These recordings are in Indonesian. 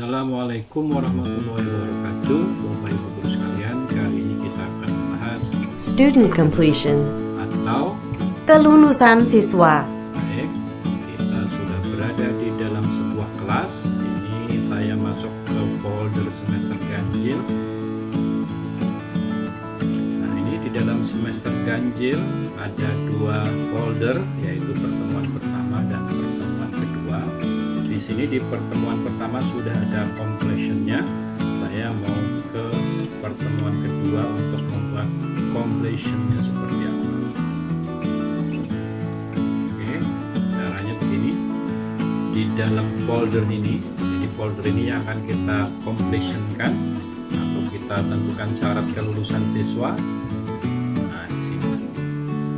Assalamualaikum warahmatullahi wabarakatuh. Bapak Ibu Guru sekalian, kali ini kita akan membahas Student completion, atau kelulusan siswa. baik, kita sudah berada di dalam sebuah kelas. Ini saya masuk ke folder semester ganjil. Nah, ini di dalam semester ganjil ada dua folder, yaitu pertemuan pertama dan pertemuan kedua. Di sini di pertemuan pertama sudah ada completion-nya. Saya mau ke pertemuan kedua untuk membuat completion-nya seperti apa. Oke, caranya begini. Di dalam folder ini, jadi folder ini yang akan kita completion-kan atau kita tentukan syarat kelulusan siswa. Nah, di sini.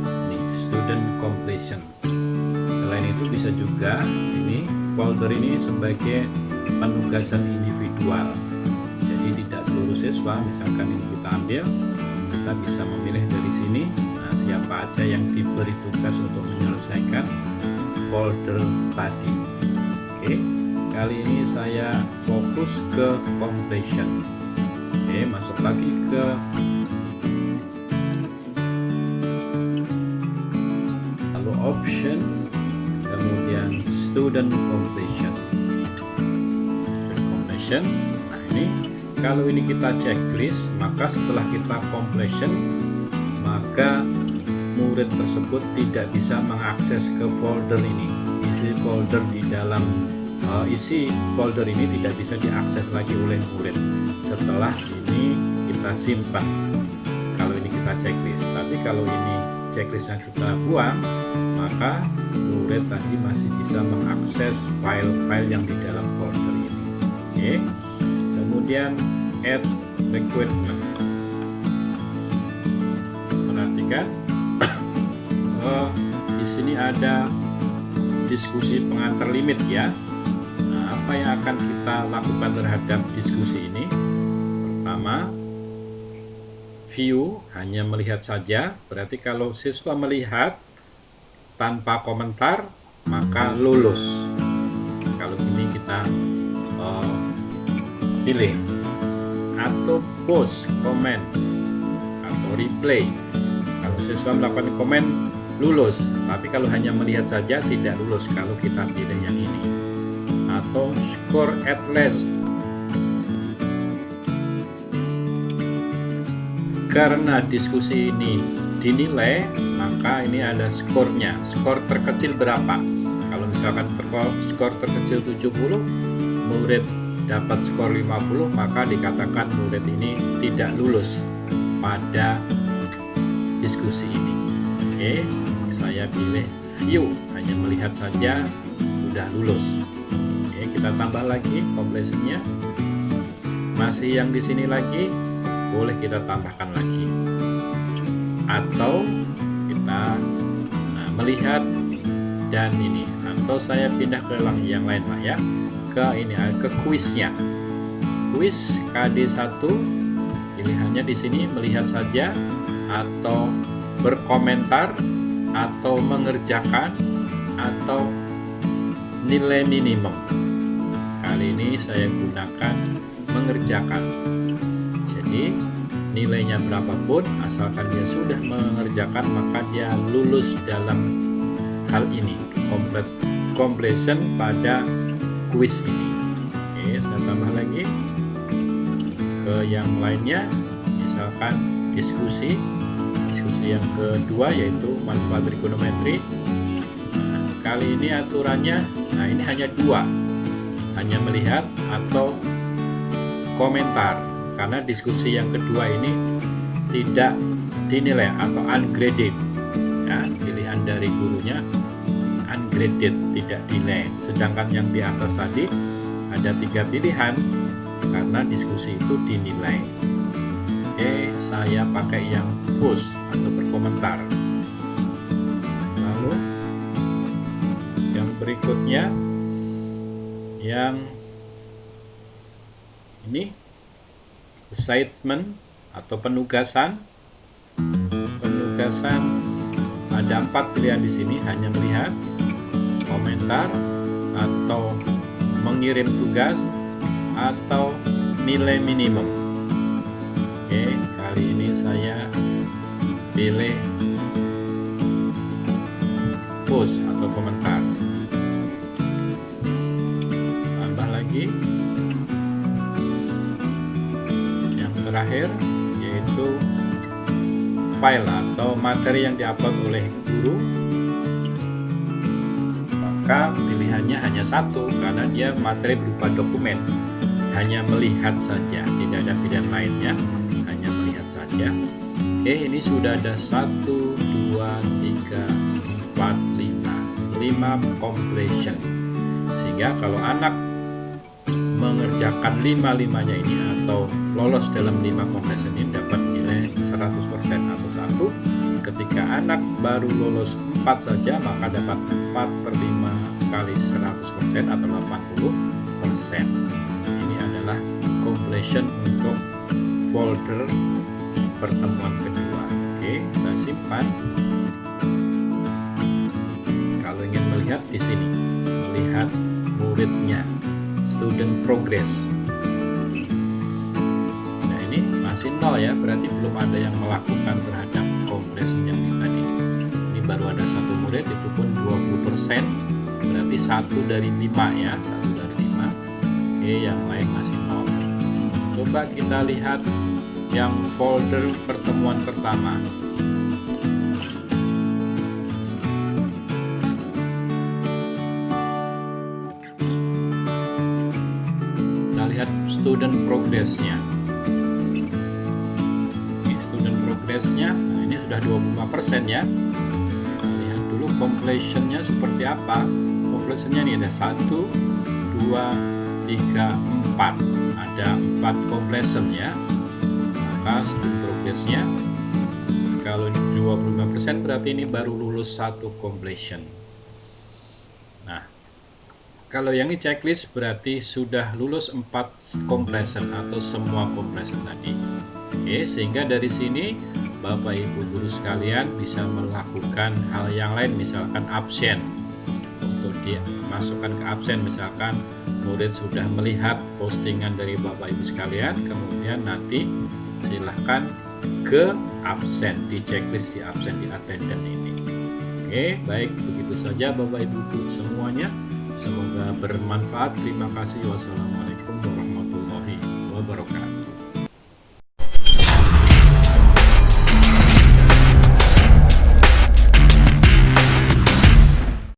Ini student completion. Selain itu bisa juga ini folder ini sebagai penugasan individual. Jadi tidak seluruh siswa, misalkan ini kita ambil, kita bisa memilih dari sini. Nah, siapa aja yang diberi tugas untuk menyelesaikan folder tadi. Oke, kali ini saya fokus ke completion. Oke, masuk lagi ke lalu option, kemudian student completion. Nah, ini kalau ini kita checklist, maka setelah kita completion, maka murid tersebut tidak bisa mengakses ke folder ini. Isi folder ini tidak bisa diakses lagi oleh murid setelah ini kita simpan. Kalau ini kita checklist, tapi kalau ini checklistnya kita buang, maka murid tadi masih bisa mengakses file-file yang di dalam folder ini. Oke. Kemudian add requirement. Perhatikan, di sini ada diskusi pengantar limit ya. Nah, apa yang akan kita lakukan terhadap diskusi ini? Pertama, view, hanya melihat saja. Berarti kalau siswa melihat tanpa komentar, maka lulus. Kalau ini kita pilih, atau post, komen, atau replay. Kalau siswa melakukan komen, lulus. Tapi kalau hanya melihat saja, tidak lulus kalau kita pilih yang ini. Atau score at least. Karena diskusi ini dinilai, maka ini ada skornya. Skor terkecil berapa? Kalau misalkan skor terkecil 70, murid dapat skor 50, maka dikatakan murid ini tidak lulus pada diskusi ini. Oke, saya pilih view, hanya melihat saja sudah lulus. Oke, kita tambah lagi completion-nya. Masih yang di sini lagi, boleh kita tambahkan lagi. Atau kita melihat dan ini, atau saya pindah ke yang lain Pak ya, ke kuisnya. Kuis KD1, pilihannya di sini melihat saja, atau berkomentar, atau mengerjakan, atau nilai minimum. Kali ini saya gunakan mengerjakan. Jadi nilainya berapapun, asalkan dia sudah mengerjakan, maka dia lulus dalam hal ini, completion pada kuis ini. Oke, saya tambah lagi ke yang lainnya, misalkan diskusi yang kedua, yaitu manfaat trigonometri. Kali ini aturannya, nah ini hanya dua, hanya melihat atau komentar, karena diskusi yang kedua ini tidak dinilai atau ungraded ya, pilihan dari gurunya ungraded, tidak dinilai. Sedangkan yang di atas tadi ada 3 pilihan karena diskusi itu dinilai. Oke, saya pakai yang post atau berkomentar. Lalu yang berikutnya, yang ini assignment atau penugasan. Ada 4 pilihan di sini, hanya melihat, komentar, atau mengirim tugas, atau nilai minimum. Oke, kali ini saya pilih post atau komentar. Tambah lagi yang terakhir, yaitu file atau materi yang diupload oleh guru. Maka pilihannya hanya satu, karena dia materi berupa dokumen, hanya melihat saja, tidak ada pilihan lainnya, hanya melihat saja. Oke, ini sudah ada 1, 2, 3, 4, 5 completion. Sehingga kalau anak mengerjakan 5-5-nya ini atau lolos dalam 5 completion ini dapat nilai 100% atau 1. Ketika anak baru lolos 4 saja, maka dapat 4/5 kali 100% atau 80%. Ini adalah completion untuk folder pertemuan kedua. Oke, kita simpan. Kalau ingin melihat di sini, melihat muridnya, student progress. Nah, ini masih 0 ya, berarti belum ada yang melakukan terhadap completion yang tadi. Ini baru ada 1 murid, itu pun 20%, berarti 1 dari 5 ya, 1 dari 5. Oke, yang lain masih 0. Coba kita lihat yang folder pertemuan pertama. Kita lihat student progress-nya. Ini student progress-nya, nah ini sudah 25% ya. Lihat dulu completion-nya seperti apa. Completion-nya ini ada 1, 2, 3, 4. Ada 4 completion ya. Maka student progress-nya kalau 25% berarti ini baru lulus 1 completion. Nah, kalau yang ini checklist berarti sudah lulus 4 completion atau semua completion tadi. Oke, sehingga dari sini Bapak Ibu guru sekalian bisa melakukan hal yang lain, misalkan absen. Untuk dimasukkan ke absen, misalkan murid sudah melihat postingan dari Bapak Ibu sekalian, kemudian nanti silahkan ke absen, di checklist di absen, di attendance ini. Oke, baik, begitu saja Bapak Ibu semuanya. Semoga bermanfaat. Terima kasih. Wassalamualaikum warahmatullahi wabarakatuh.